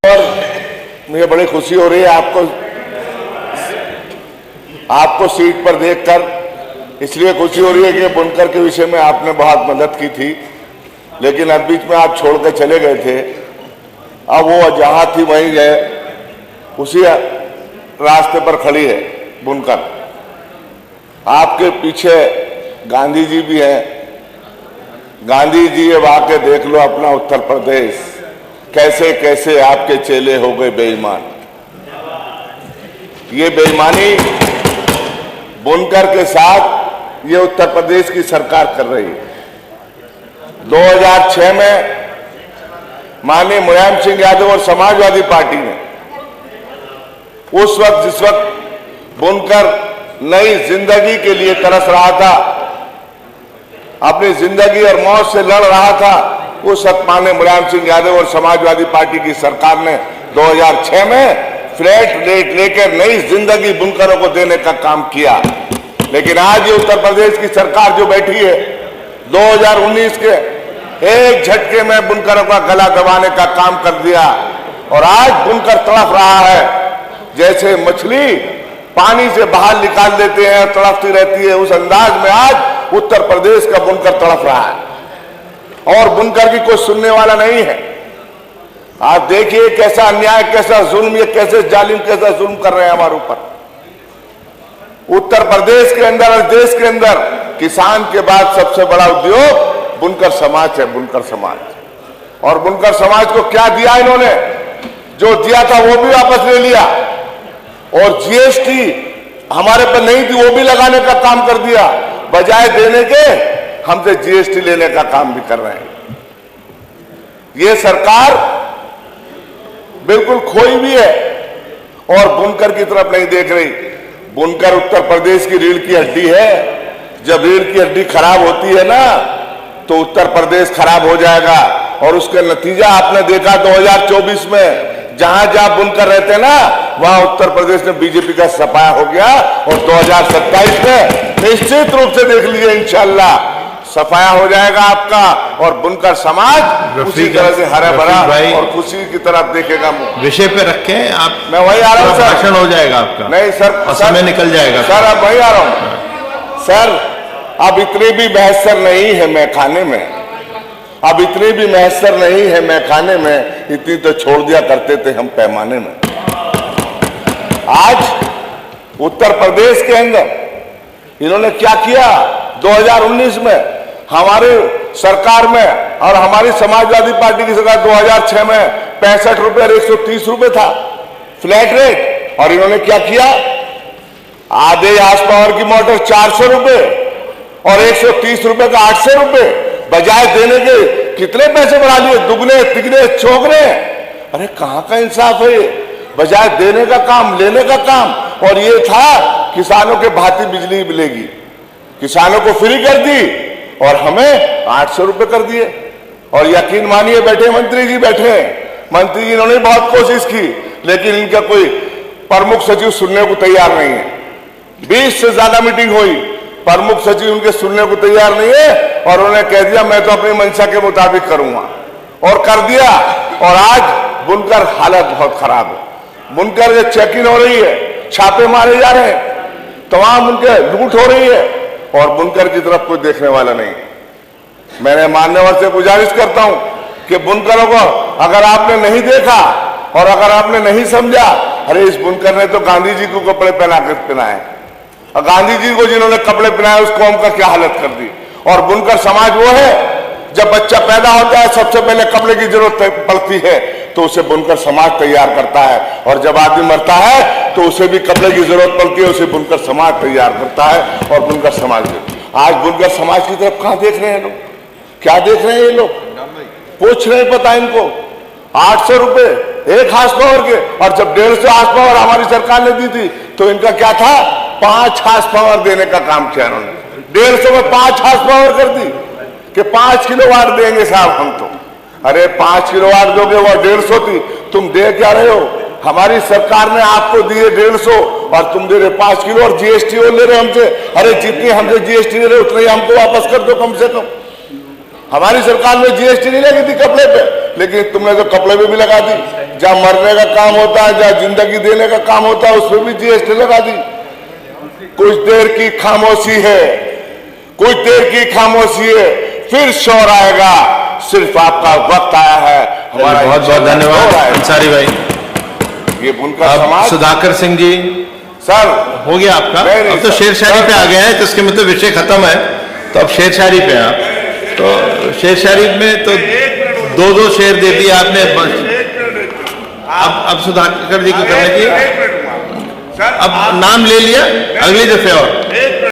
पर मुझे बड़ी खुशी हो रही है आपको सीट पर देखकर। इसलिए खुशी हो रही है कि बुनकर के विषय में आपने बहुत मदद की थी, लेकिन अब बीच में आप छोड़ कर चले गए थे। अब वो जहां थी वहीं गए, उसी रास्ते पर खड़ी है बुनकर। आपके पीछे गांधी जी भी हैं। गांधी जी अब आके देख लो अपना उत्तर प्रदेश, कैसे कैसे आपके चेले हो गए बेईमान। ये बेईमानी बुनकर के साथ ये उत्तर प्रदेश की सरकार कर रही है। 2006 में माननीय मुलायम सिंह यादव और समाजवादी पार्टी ने उस वक्त जिस वक्त बुनकर नई जिंदगी के लिए तरस रहा था, अपनी जिंदगी और मौत से लड़ रहा था, उस वक्त माननीय मुलायम सिंह यादव और समाजवादी पार्टी की सरकार ने 2006 में फ्लैट रेट लेकर नई जिंदगी बुनकरों को देने का काम किया। लेकिन आज ये उत्तर प्रदेश की सरकार जो बैठी है, 2019 के एक झटके में बुनकरों का गला दबाने का काम कर दिया और आज बुनकर तड़प रहा है जैसे मछली पानी से बाहर निकाल देते हैं और तड़पती रहती है, उस अंदाज में आज उत्तर प्रदेश का बुनकर तड़प रहा है और बुनकर की कोई सुनने वाला नहीं है। आप देखिए कैसा अन्याय, कैसा जुल्म, ये कैसे जालिम, कैसा जुल्म कर रहे हैं हमारे ऊपर। उत्तर प्रदेश के अंदर और देश के अंदर किसान के बाद सबसे बड़ा उद्योग बुनकर समाज है, बुनकर समाज। और बुनकर समाज को क्या दिया इन्होंने? जो दिया था वो भी वापस ले लिया और जीएसटी हमारे पर नहीं थी वो भी लगाने का काम कर दिया। बजाय देने के हमसे जीएसटी लेने का काम भी कर रहे हैं। ये सरकार बिल्कुल खोई भी है और बुनकर की तरफ नहीं देख रही। बुनकर उत्तर प्रदेश की रीढ़ की हड्डी है। जब रीढ़ की हड्डी खराब होती है ना तो उत्तर प्रदेश खराब हो जाएगा और उसका नतीजा आपने देखा 2024 में जहां जहां बुनकर रहते ना वहां उत्तर प्रदेश में बीजेपी का सफाया हो गया और 2027 में निश्चित रूप से देख लीजिए इंशाल्लाह सफाया हो जाएगा आपका और बुनकर समाज उसी तरह से हरा भरा और खुशी की तरफ देखेगा। विषय पे रखें आप, मैं वही आ रहा हूँ सर। भाषण हो जाएगा आपका। नहीं सर, समय निकल जाएगा सर। अब वही आ रहा हूँ सर। अब इतनी भी मैसर नहीं है मैं खाने में, अब इतनी भी मैसर नहीं है मैं खाने में, इतनी तो छोड़ दिया करते थे हम पैमाने में। आज उत्तर प्रदेश के अंदर इन्होंने क्या किया? 2019 में हमारी सरकार में और हमारी समाजवादी पार्टी की सरकार 2006 में 65 रुपए और 130 रुपए था फ्लैट रेट, और इन्होंने क्या किया? आधे हार्स पावर की मोटर 400 रुपए और 130 रुपए का 800 रुपए बजाय देने के कितने पैसे बढ़ा लिए? दुगने तिगने चौगने। अरे कहां का इंसाफ है ये? बजाय देने का काम, लेने का काम। और ये था किसानों के भांति बिजली मिलेगी, किसानों को फ्री कर दी और हमें 800 रुपए कर दिए। और यकीन मानिए बैठे मंत्री जी बैठे, मंत्री जी इन्होंने बहुत कोशिश की लेकिन इनका कोई प्रमुख सचिव सुनने को तैयार नहीं है। 20 से ज्यादा मीटिंग हुई, प्रमुख सचिव उनके सुनने को तैयार नहीं है और उन्होंने कह दिया मैं तो अपनी मंशा के मुताबिक करूंगा और कर दिया। और आज बुनकर हालत बहुत खराब है। बुनकर जो चेकिंग हो रही है, छापे मारे जा रहे हैं, तमाम उनके लूट हो रही है और बुनकर की तरफ कोई देखने वाला नहीं। मैंने मान्यवर से गुजारिश करता हूं कि बुनकरों को अगर आपने नहीं देखा और अगर आपने नहीं समझा, अरे इस बुनकर ने तो गांधी जी को कपड़े पहनाए और गांधी जी को जिन्होंने कपड़े पहनाए उस कौम का क्या हालत कर दी। और बुनकर समाज वो है, जब बच्चा पैदा होता है सबसे पहले कपड़े की जरूरत पड़ती है तो उसे बुनकर समाज तैयार करता है, और जब आदमी मरता है तो उसे भी कपड़े की जरूरत पड़ती है, उसे बुनकर समाज तैयार करता है। और बुनकर समाज आज बुनकर समाज की तरफ कहां देख रहे हैं लोग? क्या देख रहे हैं ये लोग? पूछ रहे पता इनको 800 रुपए एक हार्स पावर के, और जब 150 हार्स पावर हमारी सरकार ने दी थी तो इनका क्या था? 5 हार्स पावर देने का काम किया इन्होंने। 150 में 5 हार्स पावर कर दी कि 5 किलोवाट देंगे साहब हम तो। अरे 5 किलोवाट दोगे, वो 150 थी, तुम दे क्या रहे हो? हमारी सरकार ने आपको दिए 150 और तुम दे रहे 5 किलो और जीएसटी और ले रहे हमसे। अरे जितनी हमसे जीएसटी ले रहे उतना ही हमको वापस कर दो कम से कम। हमारी सरकार में जीएसटी नहीं लगी थी कपड़े पे, लेकिन तुमने तो कपड़े पे भी लगा दी। जहाँ मरने का काम होता है, जहाँ जिंदगी देने का काम होता है, उस पर भी जीएसटी लगा दी। कुछ देर की खामोशी है, कुछ देर की खामोशी है, फिर शोर आएगा। सिर्फ आपका वक्त आया है। हमारा बहुत बहुत धन्यवाद अंसारी भाई। ये उनका अब समाज। सुधाकर सिंह जी, सर हो गया आपका? नहीं, अब तो सर, शेर शायरी सर, पे आ गए हैं, तो इसके मतलब विषय खत्म है, तो अब शेर शायरी पे आप, तो शेर शायरी में तो दो दो शेर दे दिए आपने। अब सुधाकर जी की करने की, अब नाम ले लिया, अगली दफे और